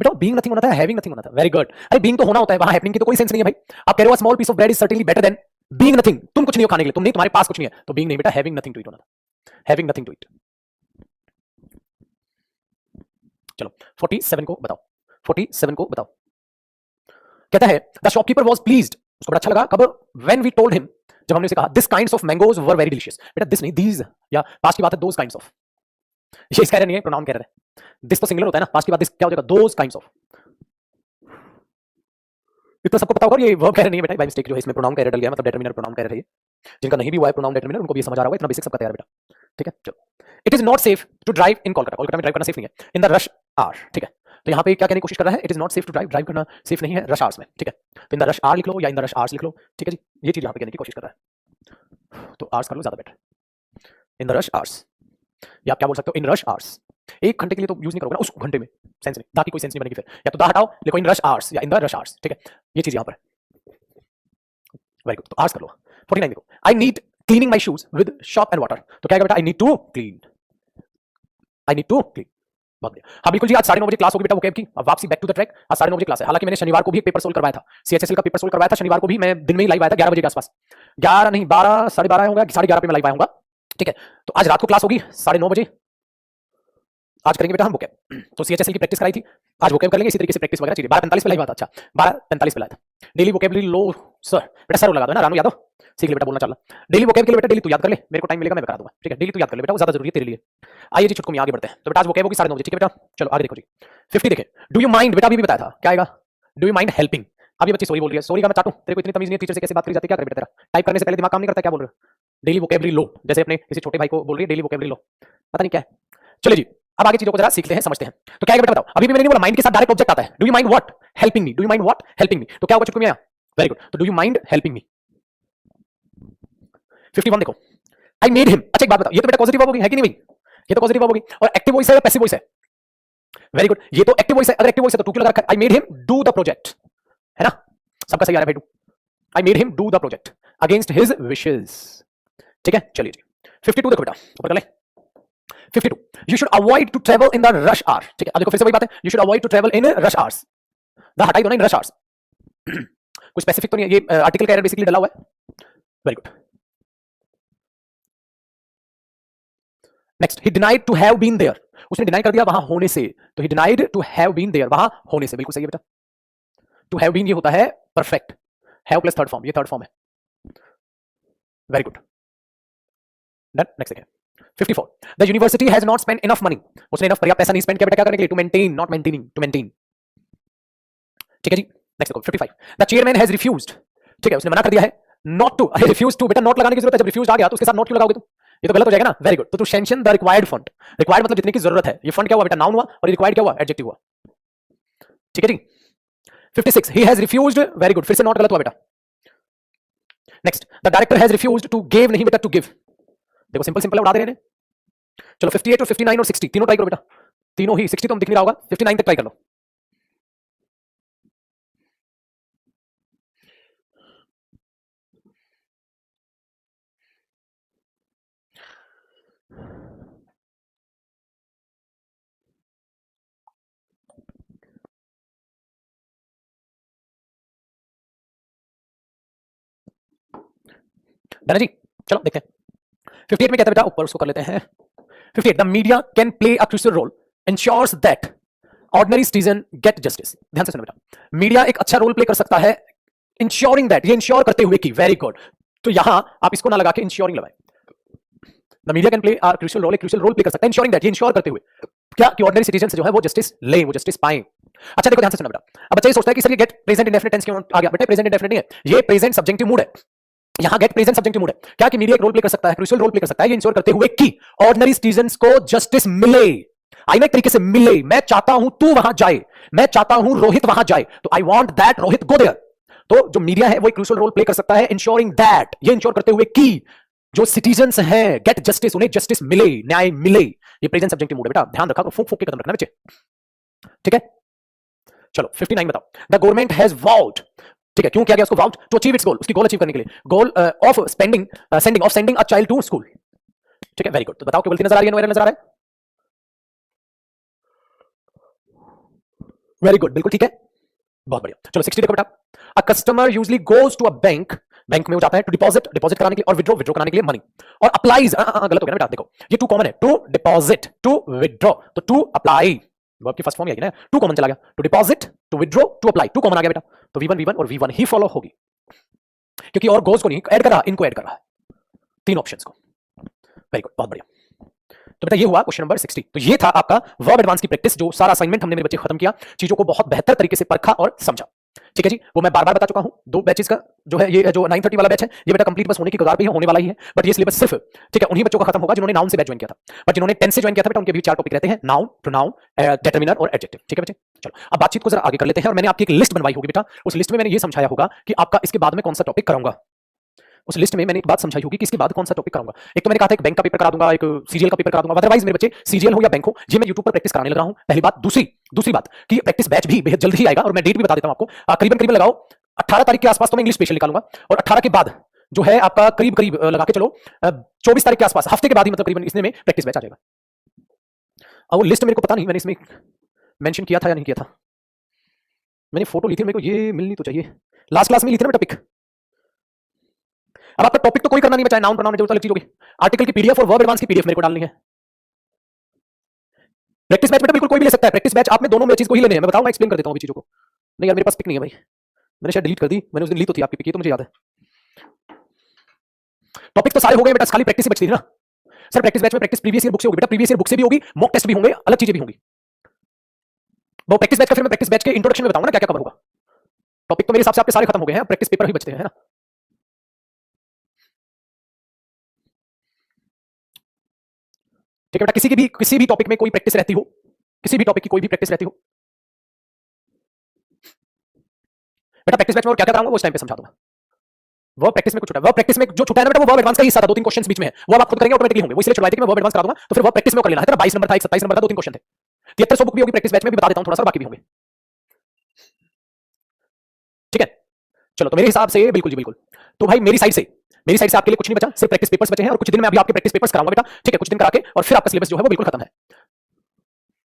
बेटा बीइंग नथिंग होना था, हैविंग नथिंग होना था। वेरी गुड, अरे बीइंग तो होना होता है, वहां हैपनिंग की तो कोई सेंस नहीं है भाई। आप कह रहे हो small piece of bread is certainly better than being nothing, तुम कुछ नहीं हो खाने के लिए, तुम नहीं, तुम्हारे पास कुछ नहीं है, तो बीइंग नहीं बेटा, हैविंग नथिंग टू ईट होना था, हैविंग नथिंग टू ईट। चलो 47 को बताओ, 47 को बताओ, कहता है द शॉपकीपर वाज प्लीज्ड, उसको बड़ा अच्छा लगा कब, व्हेन वी टोल्ड हिम, जब हमने उसे कहा, this kinds of mangoes were very delicious, बेटा दिस नहीं, दीज, या पास्ट की बात है, दोज काइंड्स ऑफ, ये इसका नहीं है, प्रोनाउन कह रहे हैं, दिस तो सिंगुलर होता है ना, पास्ट की बात दिस क्या हो जाएगा, दोज काइंड्स ऑफ, इतना सबको पता होगा, ये वर्ब कह रहे नहीं है बेटा, बाय मिस्टेक जो है इसमें प्रोनाउन कह रहा डल गया, मतलब डिटरमिनर प्रोनाउन कह रहे हैं, जिनका नहीं भी हुआ है प्रोनाउन डिटरमिनर, उनको भी समझ आ रहा होगा, इतना बेसिक सबका तैयार बेटा। ठीक है चलो, it is not safe to drive in Kolkata, Kolkata में ड्राइव करना सेफ नहीं है, इन द रश आवर, ठीक है, तो यहाँ पे क्या कहने की कोशिश कर रहा है, it is not safe to drive, drive करना सेफ नहीं है रश आवर्स में, ठीक है, तो इन द रश आवर लिख लो या इन द रश आवर्स लिख लो, ठीक है जी, ये चीज यहाँ पे कहने की कोशिश कर रहा है, तो आवर्स कर लो ज्यादा better, in the rush hours, या आप क्या बोल सकते हो, इन रश आवर्स, एक घंटे के लिए तो यूज नहीं करोगे ना उस घंटे में, सेंस नहीं, दा की कोई सेंस नहीं बनेगी फिर, या तो दा हटाओ, लिखो इन रश आवर्स या इन द रश आवर्स, ठीक है, ये चीज यहाँ पर, वेरी गुड, तो आवर्स कर लो। 49 देखो, I need cleaning my shoes with soap and water, तो क्या बेटा, I need to clean, I need to clean, बहुत बढ़िया। हाँ बिल्कुल जी, आज 9:30 बजे क्लास होगी बेटा वोकैब की, अब वापसी बैक टू द ट्रैक, आज 9:30 बजे क्लास है, हालांकि मैंने शनिवार को भी एक पेपर सोल्व करवाया था, CHSL का पेपर सोल्व करवाया था शनिवार को भी, मैं दिन में ही लाइव आया था 11 बजे के आसपास, 11 नहीं 12 12:30 होगा, 11:30 पे मैं लाइव आऊंगा, ठीक है, तो आज रात को क्लास होगी 9:30 बजे, आज करेंगे बेटा हम वोकैब, तो CHSL की प्रैक्टिस कराई थी, आज वोकैब कर लेंगे, इसी तरीके से प्रैक्टिस वगैरह चीजें, 12:45 पे लाइव आता, अच्छा 12:45 पे लाया था, डेली वोकैबुलरी लो सर, बेटा सर लगा दो ना, रानू यादव सीख ले बेटा बोलना चलना, डेली वोकैब के लिए बेटा डेली तू याद कर ले, मेरे को टाइम मिलेगा मैं करा दूंगा, ठीक है, डेली तू याद कर ले बेटा, वो ज्यादा जरूरी है तेरे लिए। आइए जी छुटकू आगे बढ़ते हैं, तो बेटा आज वोकैब होगी 9:30 बजे, ठीक है बेटा, चलो आगे देखो जी, 50 देखें, डू यू माइंड, बेटा अभी भी बताया था, क्या आएगा, डू यू माइंड हेल्पिंग, अब ये बच्ची सॉरी बोल रही है, सॉरी का मैं चाटू, तेरे को इतनी तमीज नहीं है, टीचर से कैसे बात करी जाती है, क्या करे बेटा तेरा, टाइप करने से पहले दिमाग काम नहीं करता, क्या बोल रहे हो, डेली वोकैबुलरी लो, जैसे अपने किसी छोटे भाई को बोल रही है डेली वोकैबुलरी लो, पता नहीं क्या है, चलिए जी अब आगे चीजों को जरा सीखते हैं, समझते हैं, तो क्या है बेटा बताओ, अभी भी मैंने नहीं बोला माइंड के साथ डायरेक्ट ऑब्जेक्ट आता है, do you mind what helping me, do you mind what helping me, तो क्या होगा चुटकू में आया, वेरी गुड, तो do you mind helping me. 51 देखो, आई मेड हिम, अच्छा एक बात बताओ, ये तो बेटा पॉजिटिव वर्ब होगी, है कि नहीं भाई, ये तो पॉजिटिव वर्ब होगी, और एक्टिव वॉइस है या पैसिव वॉइस है, वेरी गुड, ये तो एक्टिव वॉइस है, अगर एक्टिव वॉइस है तो टू क्यों लगा रखा है, I made him do the project, है ना, सबका सही आ रहा है भाई, I made him do the project against his wishes, ठीक है, चलिए जी 52 देखो बेटा, ऊपर कर ले, 52 you should avoid to travel in the rush hour, ठीक है, अब देखो फिर से वही बात है, you should avoid to travel in rush hours, the हटाई दो ना, इन रश आवर्स कुछ स्पेसिफिक तो नहीं है, ये आर्टिकल का एरर बेसिकली डला हुआ है, very good. Next, he denied to have been there, उसने डिनाई कर दिया वहां होने से, तो he denied to have been there, वहां होने से, बिल्कुल सही है बेटा, टू हैव बीन ये होता है perfect, have plus third form, ये थर्ड फॉर्म है, वेरी गुड, डन। नेक्स्ट देखिए 54, the university has not spent enough money, उसने इनफ पर्याप्त पैसा नहीं स्पेंड किया बेटा, क्या करने के लिए, to maintain, not maintaining, to maintain, ठीक है जी। नेक्स्ट देखो 55, द चेयरमैन हैज रिफ्यूज्ड, ठीक है, उसने मना कर दिया है, नॉट टू, अरे रिफ्यूज टू, बेटा नॉट लगाने की जरूरत है, जब रिफ्यूज आ गया तो उसके साथ नॉट क्यों लगाओगे तुम, ये तो गलत हो जाएगा ना, वेरी गुड, तो to sanction the required fund, required मतलब जितने की जरूरत है, ये फंड क्या हुआ बेटा, नाउन हुआ, और रिक्वायर्ड क्या हुआ, एडजेक्टिव हुआ, ठीक है जी। 56, he has refused, very good, फिर से नॉट गलत हुआ बेटा। Next, the director has refused to give, नहीं बेटा टू गिव, देखो सिंपल सिंपल उड़ा दे रहे हैं, चलो 58 और 59 और 60 तीनों ट्राई करो बेटा, तीनों ही, 60 तो हम दिख नहीं रहा होगा, 59 तक ट्राई कर लो, डन है जी। चलो देखते हैं 58 में कहता है बेटा, ऊपर उसको कर लेते हैं 58, the media can play a crucial role ensures that ordinary citizen get justice. ध्यान से सुनो बेटा, मीडिया एक अच्छा रोल प्ले कर सकता है इंश्योरिंग दैट, ये इंश्योर करते हुए कि, वेरी गुड। तो यहां आप इसको ना लगा के इंश्योरिंग लगाएं। The media can play a crucial role, एक क्रूशियल रोल प्ले कर सकता है इंश्योरिंग दैट, ये इंश्योर करते हुए क्या कि ऑर्डिनरी सिटीजन जो है वो जस्टिस ले, वो जस्टिस पाए। अच्छा देखो ध्यान से सुनना बेटा, अब बच्चा ये सोचता है कि सर ये गेट प्रेजेंट इंडेफिनिट टेंस क्यों आ गया? बेटा प्रेजेंट इंडेफिनिट नहीं है, ये प्रेजेंट सब्जेक्टिव मूड है। यहां गेट प्रेजेंट सब्जेक्टिव मूड है, क्या कि मीडिया एक रोल प्ले कर सकता है, क्रूशियल रोल प्ले कर सकता है, ये इंश्योर करते हुए कि ऑर्डिनरी सिटीजंस को जस्टिस मिले, आई एक तरीके से मिले। मैं चाहता हूं तू वहां जाए, मैं चाहता हूं रोहित वहां जाए, तो I want that Rohit go there. तो जो मीडिया है वो एक क्रूशियल रोल प्ले कर सकता है इंश्योरिंग दैट, ये इंश्योर करते हुए कि जो सिटीजंस हैं गेट जस्टिस, उन्हें जस्टिस मिले, न्याय मिले। ये प्रेजेंट सब्जेक्टिव मूड है बेटा, ध्यान रखा, फूक फूक के कदम रखना बच्चे, ठीक है। चलो 59 बताओ, द गवर्नमेंट हैज वाउड, ठीक है, क्यों किया गया उसको वाउड? टू अचीव इट्स गोल, उसकी गोल अचीव करने के लिए, goal of sending a child to school, ठीक है, वेरी गुड। तो बताओ क्या गलती नजर आ रही है, नजर आ रहा है? वेरी गुड, बिल्कुल ठीक है, बहुत बढ़िया। चलो 60 देखो बेटा, a customer usually goes to a bank, bank में वो जाता है टू डिपॉजिट कराने के लिए, और विड्रॉ कराने के लिए मनी, और अप्लाइज, गलत हो गया ना बेटा, देखो ये टू कॉमन है, टू डिपॉजिट टू विड्रॉ, तो टू अप्लाई वर्ब की फर्स्ट फॉर्म आएगी ना, टू कॉमन चला गया, to deposit to withdraw to apply, to common आ गया बेटा, तो V1 और V1 ही फॉलो होगी, क्योंकि और गोज को नहीं ऐड कर रहा, इनको ऐड कर रहा है, तीन ऑप्शंस को। वेरी गुड, बहुत बढ़िया। तो बेटा ये हुआ क्वेश्चन नंबर 60। तो ये था आपका वर्ब एडवांस की प्रैक्टिस, जो सारा असाइनमेंट हमने मेरे बच्चे खत्म किया, चीजों को बहुत बेहतर तरीके से परखा और समझा, ठीक है जी। वो मैं बार बार बता चुका हूं, दो बैचेस का जो है, ये जो 9:30 वाला बैच है, ये बेटा कंप्लीट बस होने की कगार पे है, होने वाला ही है, बट ये सिलेबस सिर्फ, ठीक है, उन्हीं बच्चों का खत्म होगा जिन्होंने नाउन से बैच ज्वाइन किया था, बट जिन्होंने टेंस से ज्वाइन किया था बेटा, उनके भी 4 टॉपिक रहते हैं, नाउन, प्रोनाउन, डिटरमिनर और एडजेक्टिव, ठीक है बच्चे। चलो अब बातचीत को जरा आगे कर लेते हैं, और मैंने आपकी एक लिस्ट बनवाई होगी बेटा, उस लिस्ट में मैंने ये समझाया होगा कि आपका इसके बाद में कौन सा टॉपिक कराऊंगा, उस लिस्ट में मैंने एक बात समझाई होगी कि इसके बाद कौन सा टॉपिक कराऊंगा। एक तो मैंने कहा था एक बैंक का पेपर करा दूंगा, एक सीजीएल का पेपर करा दूंगा, अदरवाइज मेरे बच्चे सीजीएल हो या बैंक हो, ये मैं यूट्यूब पर प्रैक्टिस कराने लग रहा हूं, पहली बात। दूसरी बात कि प्रैक्टिस बैच भी बेहद जल्द ही आएगा, और मैं डेट भी बता देता हूं आपको, करीबन लगाओ 18 तारीख के आसपास तो मैं इंग्लिश स्पेशल निकालूंगा, और 18 के बाद जो है आपका करीब लगा के चलो 24 तारीख के आसपास, हफ्ते के बाद ही मतलब करीबन इसमें प्रैक्टिस बैच आ जाएगा। और वो लिस्ट मेरे को पता नहीं मैंने इसमें मेंशन किया था या नहीं किया था, मैंने फोटो ली थी, मेरे को ये मिलनी तो चाहिए, लास्ट क्लास में ली थी ना टॉपिक। अब आपका टॉपिक तो कोई करना नहीं बचा है, नाउन प्रोनाउन जो चीज होगी, आर्टिकल की पीडीएफ और वर्ब एडवांस की पीडीएफ मेरे को डालनी है। प्रैक्टिस बैच में बिल्कुल कोई भी ले सकता है, प्रैक्टिस बैच आप में दोनों में चीज को ही लेने हैं, मैं बताऊंगा, एक्सप्लेन कर देता हूं अभी चीजों को। नहीं यार मेरे पास पिक नहीं है भाई, मैंने शायद डिलीट कर दी, मैंने उस दिन ली तो थी आपकी पिक, ये तो मुझे याद है। टॉपिक तो सारे हो गए बेटा, खाली प्रैक्टिस ही बचती है ना सर। प्रैक्टिस बैच में प्रैक्टिस प्रीवियस ईयर बुक से होगी बेटा, प्रीवियस ईयर बुक से भी होगी, मॉक टेस्ट भी होंगे, अलग चीजें भी होंगी। वो प्रैक्टिस बैच का फिर मैं प्रैक्टिस बैच के इंट्रोडक्शन में बताऊंगा ना क्या क्या कवर होगा। टॉपिक तो मेरे हिसाब से आपके सारे खत्म हो गए हैं, प्रैक्टिस पेपर ही बचते हैं, है ना। ठीक है बेटा, किसी भी टॉपिक में कोई प्रैक्टिस रहती हो, किसी भी टॉपिक की कोई भी प्रैक्टिस रहती हो बेटा, प्रैक्टिस बैच में और क्या क्या कराऊंगा वो उस टाइम पे समझा दूंगा। वर्ब प्रैक्टिस में कुछ छूटा है, वर्ब प्रैक्टिस में जो छूटा है ना बेटा, वो वर्ब एडवांस का ही हिस्सा था, 2-3 क्वेश्चंस बीच में है, वो आप खुद करेंगे, ऑटोमेटिकली होंगे, वो इसलिए छुड़वाए थे कि मैं वर्ब एडवांस करा दूंगा, तो फिर वर्ब प्रैक्टिस में कर लेना है। तेरा 22 नंबर था, एक 27 नंबर था, 2-3 क्वेश्चन थे, 7300 बुक भी होगी प्रैक्टिस बैच में, भी बता देता हूं थोड़ा सा, बाकी भी होंगे, ठीक है। चलो तो मेरे हिसाब से बिल्कुल जी बिल्कुल, तो भाई मेरी साइड से आपके लिए कुछ नहीं बचा, सिर्फ प्रैक्टिस पेपर्स बचे हैं, और कुछ दिन में अभी आपके प्रैक्टिस पेपर्स कराऊंगा बेटा, ठीक है, कुछ दिन करा के, और फिर आपका सिलेबस जो है वो बिल्कुल खत्म है,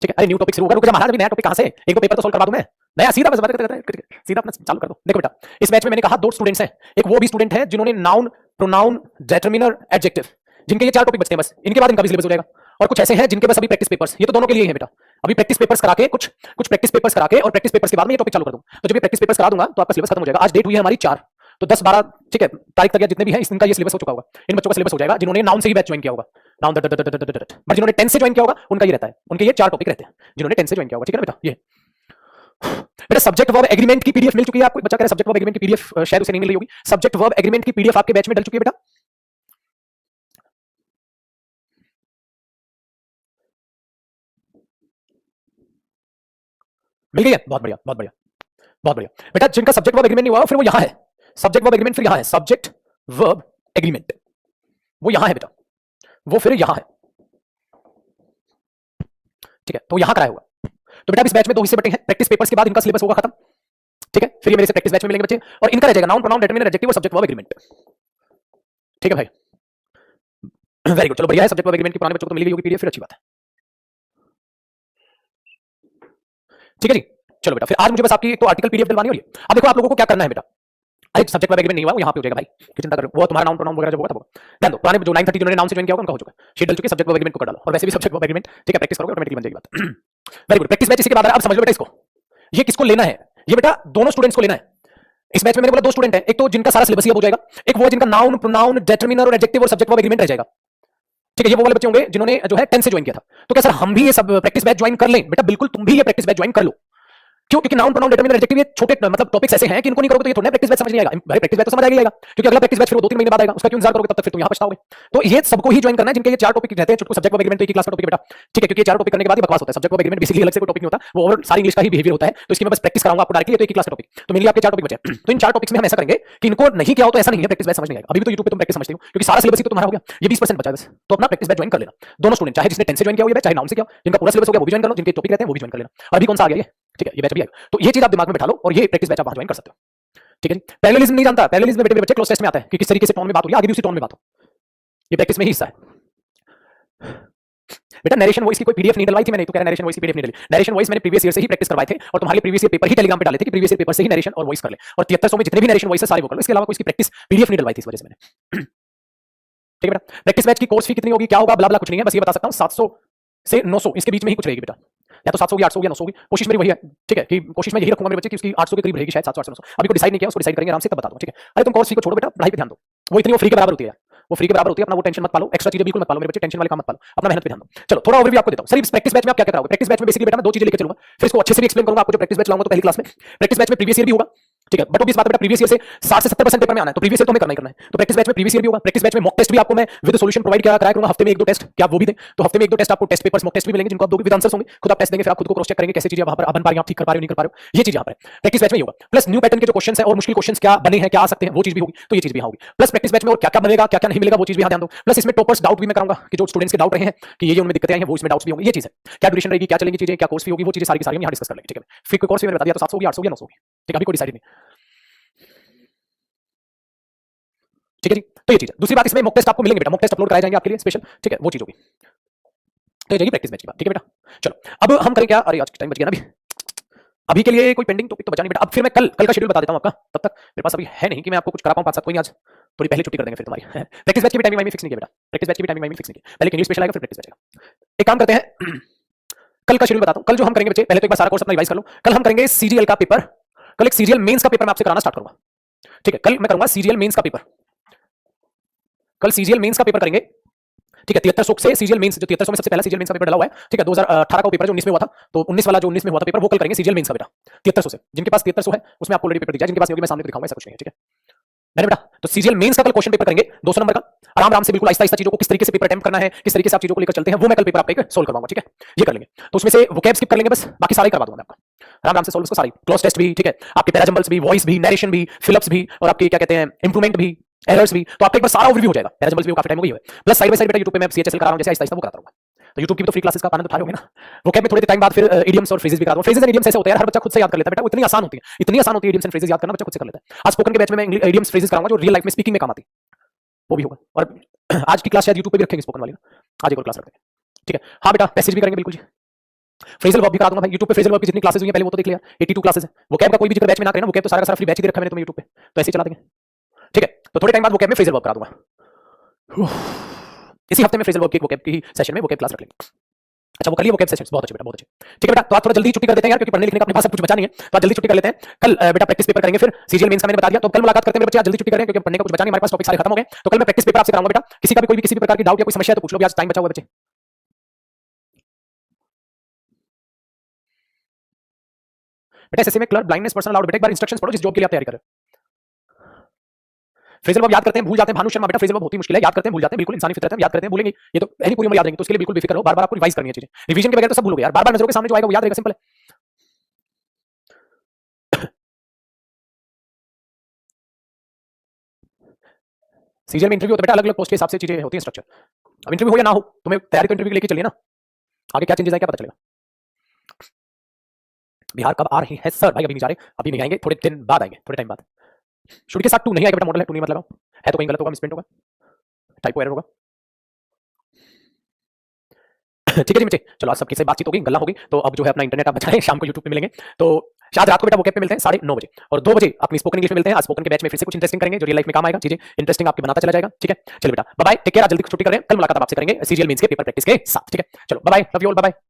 ठीक है। अरे न्यू टॉपिक शुरू होगा, रुक जा महाराज, अभी नया टॉपिक कहां से, एक दो पेपर तो सॉल्व करवा दूं मैं, नया सीधा बस बात करते सीधा अपना चालू कर दो। देखो बेटा, इस बैच में मैंने कहा 2 स्टूडेंट्स हैं, एक वो भी स्टूडेंट है जिन्होंने नाउन, प्रोनाउन, डिटरमिनर, एडजेक्टिव, जिनके ये 4 टॉपिक बचते हैं बस, इनके बाद इनका भी सिलेबस हो जाएगा, और कुछ ऐसे हैं जिनके बस अभी प्रैक्टिस पेपर्स, ये तो दोनों के लिए है बेटा, अभी प्रैक्टिस पेपर्स करा के, कुछ प्रैक्टिस पेपर्स करा के, और प्रैक्टिस पेपर्स के बाद में ये टॉपिक चालू कर दूं, तो जब ये प्रैक्टिस पेपर्स करा दूंगा तो आपका सिलेबस खत्म हो जाएगा। आज डेट हुई है हमारी 4, तो 10-12 ठीक है तारीख तक या जितने भी हैं इनका ये सिलेबस हो चुका होगा, इन बच्चों का सिलेबस हो जाएगा जिन्होंने नाउन से ही बैच ज्वाइन किया होगा, नाउन बट जिन्होंने 10 से ज्वाइन किया होगा उनका ये रहता है, उनके ये 4 टॉपिक रहते हैं जिन्होंने 10 से ज्वाइन किया होगा, ठीक है ना बेटा। ये बेटा सब्जेक्ट वर्ब एग्रीमेंट की पीडीएफ मिल चुकी है आपको, बच्चा कह रहा है सब्जेक्ट वर्ब एग्रीमेंट की पीडीएफ शायद उसे नहीं मिल रही होगी, सब्जेक्ट वर्ब एग्रीमेंट की पीडीएफ आपके बैच में डल चुकी है बेटा, मिल गई है, बहुत बढ़िया बहुत बढ़िया बहुत बढ़िया बेटा। जिनका सब्जेक्ट वर्ब एग्रीमेंट नहीं हुआ फिर वो यहां है, सब्जेक्ट वर्ब एग्रीमेंट फिर यहां है, सब्जेक्ट वर्ब एग्रीमेंट वो यहां है बेटा, वो फिर यहां है, ठीक है, तो यहां कराया होगा। तो बेटा इस बैच में 2 हिस्से बटे हैं, प्रैक्टिस पेपर्स के बाद इनका सिलेबस होगा खत्म, ठीक है, फिर ये मेरे से प्रैक्टिस बैच में मिलेंगे बच्चे, और इनका रह जाएगा नाउन, प्रोनाउन, डिटरमिनर, एडजेक्टिव और सब्जेक्ट वर्ब एग्रीमेंट, ठीक है भाई, वेरी गुड। चलो बढ़िया है, सब्जेक्ट वर्ब एग्रीमेंट की पुराने बच्चों को तो मिल गई होगी पीडीएफ, फिर अच्छी बात है, ठीक है जी। चलो बेटा फिर आज मुझे बस आपकी तो आर्टिकल पीडीएफ दिलवानी है, अब देखो आप लोगों को क्या करना है बेटा, अरे सब्जेक्ट वर्ब एग्रीमेंट नहीं हुआ, वो यहाँ पे हो जाएगा भाई, क्यों चिंता कर रहे हो? वो तुम्हारा नाउन प्रोनाउन वगैरह जो होगा तब होगा। ध्यान दो, पुराने जो 930 जिन्होंने नाउन से ज्वाइन किया होगा उनका हो चुका है, शीट डल चुकी है, सब्जेक्ट वर्ब एग्रीमेंट को कर डालो, और वैसे भी सब्जेक्ट वर्ब एग्रीमेंट ठीक है प्रैक्टिस करोगे ऑटोमेटिकली बन जाएगी बात। वेरी गुड, प्रैक्टिस बैच इसके बाद अब समझ लो बेटा इसको, ये किसको लेना है? ये बेटा दोनों स्टूडेंट्स को लेना है। इस बैच में मैंने बोला दो स्टूडेंट हैं, एक तो जिनका सारा सिलेबस ही अब हो जाएगा, एक वो जिनका नाउन प्रोनाउन डिटरमिनर और एडजेक्टिव और सब्जेक्ट वर्ब एग्रीमेंट रह जाएगा। ठीक है, ये वो वाले बच्चे होंगे जिन्होंने जो है 10 से ज्वाइन किया था। तो क्या सर हम भी ये सब प्रैक्टिस बैच ज्वाइन कर लें? बेटा बिल्कुल, तुम भी ये प्रैक्टिस बैच ज्वाइन कर लो। क्यों? क्योंकि नाउन प्रोनाउन डिटरमिनर एडजेक्टिव ये छोटे मतलब टॉपिक्स ऐसे हैं कि इनको नहीं करोगे तो ये थोड़ा प्रैक्टिस बैच समझ नहीं आएगा। भाई प्रैक्टिस बैच तो समझ आएगा, क्योंकि अगला प्रैक्टिस बैच फिर वो 2-3 महीने बाद आएगा, उसका क्यों इंतजार करोगे? तब तक फिर तुम यहाँ पछताओगे। तो ये सबको ही ज्वाइन करना है जिनके ये 4 टॉपिक रहते हैं। चुटकू सब्जेक्ट वर्ब एग्रीमेंट तो एक ही क्लास का टॉपिक है बेटा, ठीक है, क्योंकि ये 4 टॉपिक करने के बाद ही बकवास होता है। सब्जेक्ट वर्ब एग्रीमेंट बेसिकली अलग से कोई टॉपिक नहीं होता, वो ओवरऑल सारी इंग्लिश का ही बिहेवियर होता है। तो इसकी मैं बस प्रैक्टिस कराऊंगा आपको डायरेक्टली, तो एक ही क्लास का टॉपिक। तो मेनली आपके 4 टॉपिक बचे हैं। तो इन 4 टॉपिक्स में हम ऐसा करेंगे कि इनको नहीं किया हो तो ऐसा नहीं है प्रैक्टिस बैच समझ नहीं आएगा। अभी भी तो YouTube पे तुम प्रैक्टिस समझते हो, क्योंकि सारा सिलेबस ही तो तुम्हारा हो गया, ये 20% बचा है बस। तो अपना प्रैक्टिस बैच ज्वाइन कर लेना दोनों स्टूडेंट, चाहे जिसने 10 से ज्वाइन किया हो ये बैच, चाहे नाउन से किया हो, जिनका पूरा सिलेबस हो गया वो भी ज्वाइन कर लो, जिनके टॉपिक रहते हैं वो भी ज्वाइन कर लेना। और अभी कौन सा आ गया ये? ठीक है, ये बैच भी आएगा। तो ये चीज आप दिमाग में बैठा लो और ये प्रैक्टिस बैच आप वहां ज्वाइन कर सकते हो। ठीक है जी। पैरेललिज्म नहीं जानता? पैरेललिज्म में बेटे मेरे बच्चे क्लोज टेस्ट में आता है कि किस तरीके से टोन में बात हो रही है, आगे भी उसी टोन में बात हो, ये प्रैक्टिस में ही हिस्सा है। बेटा नरेशन वॉइस की कोई पीडीएफ नहीं डलवाई थी मैंने, तो कह रहा नरेशन वॉइस की पीडीएफ नहीं डली। नरेशन वॉइस मैंने प्रीवियस ईयर से ही प्रैक्टिस करवाए थे और तुम्हारे प्रीवियस ईयर पेपर ही टेलीग्राम पे डाले थे कि प्रीवियस ईयर पेपर से ही नरेशन और वॉइस कर ले, और 7300 में जितने भी नरेशन वॉइस है सारे वो कर लो। इसके अलावा कोई इसकी प्रैक्टिस पीडीएफ नहीं डलवाई थी इस वजह से मैंने। ठीक है बेटा, प्रैक्टिस बैच की कोर्स फी कितनी होगी, क्या होगा, ब्ला ब्ला कुछ नहीं है, बस ये बता सकता हूं 700 से 900 इसके बीच में ही कुछ रहेगी बेटा, या तो 700 होगी, 800 होगी या 900 होगी। कोशिश मेरी वही है, ठीक है, कि कोशिश मैं यही रखूंगा मेरे बच्चे की उसकी 800 के करीब रहेगी, शायद 700 800 900। अभी को डिसाइड नहीं किया, उसको डिसाइड करेंगे आराम से, तब बता दूं। ठीक है, अरे तुम कोर्स फी को छोड़ो बेटा, पढ़ाई पे ध्यान दो, वो इतनी वो फ्री के बराबर होती है, वो फ्री के बराबर होती है। अपना वो टेंशन मत पालो, एक्स्ट्रा चीजें बिल्कुल मत पालो मेरे बच्चे, टेंशन वाले काम मत पालो, अपना मेहनत पे ध्यान दो। चलो थोड़ा ओवरव्यू आपको देता हूं। सर इस प्रैक्टिस बैच में आप क्या क्या कराओगे? प्रैक्टिस बैच में बेसिकली बेटा मैं 2 चीजें लेके चलूंगा, फिर इसको अच्छे से भी एक्सप्लेन करूंगा आपको। जो प्रैक्टिस बैच लाऊंगा तो पहली क्लास में प्रैक्टिस बैच में प्रीवियस ईयर भी होगा, ठीक है, बट ऑब्वियस बात है बेटा प्रीवियस ईयर से 60 से 70% पेपर में आना है, तो प्रीवियस ईयर तो हमें करना ही करना है। तो प्रैक्टिस बैच में प्रीवियस ईयर भी होगा। प्रैक्टिस बैच में मॉक टेस्ट भी आपको मैं विद सॉल्यूशन प्रोवाइड कराया करूंगा, हफ्ते में 1-2 टेस्ट, क्या आप वो भी दें? तो हफ्ते में 1-2 टेस्ट आपको टेस्ट पेपर्स मॉक टेस्ट भी मिलेंगे, जिनको आप दोगे विद आंसर्स होंगे, खुद आप टेस्ट देंगे, फिर आप खुद को क्रॉस चेक करेंगे कैसे चीजें वहां पर बन पा रही हैं, आप ठीक कर पा रहे हो नहीं कर पा रहे हो, ये चीज यहां पर प्रैक्टिस बैच में होगा। प्लस न्यू पैटर्न के जो क्वेश्चंस है और मुश्किल क्वेश्चंस क्या बने हैं, क्या आ सकते हैं, वो चीज भी होगी, तो ये चीज भी होगी। प्लस प्रैक्टिस बैच में और क्या क्या बनेगा, क्या क्या नहीं मिलेगा, वो चीज भी ध्यान दो। प्लस इसमें टॉपर्स डाउट भी मैं कराऊंगा कि जो स्टूडेंट्स के डाउट रहे हैं कि ये उनमें दिक्कतें आई हैं, वो इसमें डाउट्स भी होंगे, ये चीज है। क्या ड्यूरेशन रहेगी, क्या चलेंगी चीजें, क्या कोर्स फी होगी, वो चीजें सारी की सारी हम यहां डिस्कस कर लेंगे। ठीक है, फिर कोर्स फी मैंने बता दिया, तो 700 होगी, 800 होगी या 900 होगी, ठीक है, अभी कोई डिसाइड नहीं। ठीक है जी, तो ये चीज है। दूसरी बात, इसमें मॉक टेस्ट आपको मिलेंगे बेटा, मॉक टेस्ट अपलोड कराए जाएंगे आपके लिए स्पेशल, ठीक है, वो चीज होगी। तो ये जाएगी प्रैक्टिस बैच की बात, ठीक है बेटा। चलो अब हम करें क्या, अरे आज टाइम बच गया ना अभी के लिए कोई पेंडिंग टॉपिक तो बचा नहीं बेटा। अब फिर मैं कल का शेड्यूल बता देता हूं आपका, तब तक मेरे पास अभी है नहीं कि मैं आपको कुछ करा पाऊं 5-7, कोई नहीं, आज थोड़ी पहले छुट्टी कर देंगे फिर तुम्हारी। प्रैक्टिस बैच की भी टाइमिंग मैं फिक्स नहीं किया बेटा, प्रैक्टिस बैच की भी टाइमिंग मैं फिक्स नहीं किया, पहले इंग्लिश स्पेशल आएगा फिर प्रैक्टिस बैच आएगा। एक काम करते हैं, कल का शेड्यूल बताता हूं। कल जो हम करेंगे बच्चे, पहले तो एक बार सारा कोर्स अपना रिवाइज कर लो। कल हम करेंगे सीजीएल का पेपर, कल एक सीजीएल मेंस का पेपर मैं आपसे कराना स्टार्ट करूंगा, ठीक है, कल मैं करूंगा सीजीएल मेंस का पेपर, कल सीजीएल मेंस का पेपर करेंगे, ठीक है। 7300 से सीजीएल मेंस, जो 7300 में सबसे पहला सीजीएल मेंस का पेपर डला हुआ है, ठीक है, 2018 का पेपर जो 19 में हुआ था, तो 19 वाला जो 19 में हुआ था पेपर, वो कल करेंगे सीजीएल मेंस का बेटा 7300 से। जिनके पास 7300 है उसमें आपको ऑलरेडी पेपर दिया, जिनके पास नहीं होगी मैं सामने दिखाऊंगा, ऐसा कुछ नहीं है, ठीक है मैंने बेटा। तो सीजीएल मेंस का कल क्वेश्चन पेपर करेंगे 200 नंबर का, आराम से बिल्कुल आहिस्ता चीजों को किस तरीके से पेपर अटेम्प्ट करना है, किस तरीके से आप चीजों को लेकर चलते हैं, वो मैं कल पेपर आपको सोल्व करवाऊंगा, ठीक है, ये कर लेंगे। तो उसमें से वोकैब स्किप कर लेंगे बस, बाकी सारे करवा दूंगा मैं आपको, आराम से सोल्व उसको सारी, क्लोज टेस्ट भी, ठीक है, आपके पैराजम्बल्स भी, वॉइस भी, नरेशन भी, फिलअप्स भी, और आपके क्या कहते हैं इंप्रूवमेंट भी, एरर्स भी, तो आपका एक बार सारा ओवरव्यू हो जाएगा। पैराजम्बल्स भी काफी टाइम हो गई है, प्लस साइड बाय साइड बेटा यूट्यूब पे मैं सीएचएसएल करा रहा हूं, जैसे आहिस्ता वो कराता रहूंगा। तो यूट्यूब की भी तो फ्री क्लासेस का आनंद उठा रहे होंगे ना। वोकैब में थोड़े टाइम बाद फिर इडियम्स और फ्रेजेस भी करा दूंगा। फ्रेजेस एंड इडियम्स ऐसे होते हैं हर बच्चा खुद से याद कर लेता है बेटा, वो इतनी आसान होती है, इतनी आसान होती है इडियम्स एंड फ्रेजेस याद करना, बच्चा खुद से कर लेता है। आज स्पोकन के बैच में मैं इडियम्स फ्रेजेस कराऊंगा जो रियल लाइफ में स्पीकिंग में काम आती है, वो भी होगा। और आज की क्लास शायद यूट्यूब पे भी रखेंगे स्पोकन वाली, आज एक और क्लास रखते हैं, ठीक है। हाँ बेटा पैसेज भी करेंगे बिल्कुल जी, फ्रेजल वर्ब भी करा दूंगा भाई। यूट्यूब पे फ्रेजल वर्ब की जितनी क्लासेस हुई हैं पहले वो तो देख लिया, 82 क्लासेस है। वोकैब का कोई भी जिक्र बैच में ना करें ना, वोकैब तो सारा का सारा फ्री बैच ही दे रखा है मैंने तुम्हें यूट्यूब पे, तो ऐसे ही चला देंगे, ठीक है। तो थोड़े टाइम बाद वोकैब में फ्रेजल वर्ब करा दूंगा, इसी हफ्ते में फ्रेजल वर्ब की वोकैब की सेशन में वोकैब क्लास रख लेंगे। अच्छा वो करिए वोकैब सेशंस, बहुत अच्छे बेटा, बहुत अच्छे, ठीक है बेटा। तो आप थोड़ा जल्दी छुट्टी कर देते हैं यार, क्योंकि पढ़ने लिखने का अपने पास सब कुछ बचा नहीं है, तो आप जल्दी छुट्टी कर लेते हैं। कल बेटा प्रैक्टिस पेपर करेंगे, फिर सीजीएल मेंस का मैंने बता दिया, तो कल मुलाकात करते हैं मेरे बच्चे, आज जल्दी छुट्टी करें क्योंकि पढ़ने का कुछ बचा नहीं, हमारे पास टॉपिक सारे खत्म हो गए। तो कल मैं प्रैक्टिस पेपर आपसे कराऊंगा बेटा, किसी का भी कोई भी किसी भी प्रकार की डाउट या कोई समस्या है तो पूछ लो, भी आज टाइम बचा हुआ है बच्चे। बेटा एसएससी में क्लर्क ब्लाइंडनेस पर्सन अलाउड, बेटा एक बार इंस्ट्रक्शंस पढ़ो जिस जॉब के लिए आप तैयारी कर रहे हो। फ्रेजल वर्ब याद करते हैं भूल जाते हैं, भानु शर्मा बेटा फ्रेजल वर्ब बहुत ही मुश्किल है, याद करते हैं भूल जाते हैं, बिल्कुल इंसानी फितरत है, याद करते हैं भूलेंगे, ये तो पहली पूरी उम्र याद रहेंगे, तो उसके लिए बिल्कुल बेफिक्र रहो, बार-बार आपको रिवाइज करनी है चीजें, रिवीजन के बगैर तो सब भूलोगे यार, बार-बार नजरों के सामने जो आएगा वो याद रहेगा, सिंपल है। सीजीएल में इंटरव्यू होता है बेटा, अलग-अलग पोस्ट के हिसाब से चीजें होती हैं स्ट्रक्चर। अब इंटरव्यू हो या ना हो, तुम्हें तैयारी तो इंटरव्यू के लेके चलिए ना, आगे क्या चेंजेस आए क्या पता चलेगा। बिहार कब आ रही है सर? भाई अभी नहीं जा रहे, अभी नहीं आएंगे, थोड़े दिन बाद आएंगे, थोड़े टाइम बाद। शुरू के साथ 2 नहीं आएगा बेटा, मॉडल है 2 नहीं मत लगाओ, है तो कहीं गलत होगा, मिसप्रिंट होगा, टाइपो एरर होगा। ठीक है जी बच्चे, चलो आज सबके से बातचीत होगी, गल्ला होगी, तो अब जो है अपना इंटरनेट आप बचाएं, शाम को यूट्यूब पे मिलेंगे। तो शायद रात को बेटा वोकैब पे मिलते हैं 9:30 बजे, और 2 बजे अपनी स्पोकन इंग्लिश में मिलते हैं। आज स्पोकन के बैच में फिर से कुछ इंटरेस्टिंग करेंगे जो रियल लाइफ में काम आएगा, चीजें इंटरेस्टिंग आपके बनाता चला जाएगा। ठीक है, चलो बेटा बाय बाय, टेक केयर, आज जल्दी छुट्टी कर रहे हैं, कल मुलाकात आपसे करेंगे सीजीएल मींस के पेपर प्रैक्टिस के साथ। ठीक है, चलो bye bye, love you all, bye bye.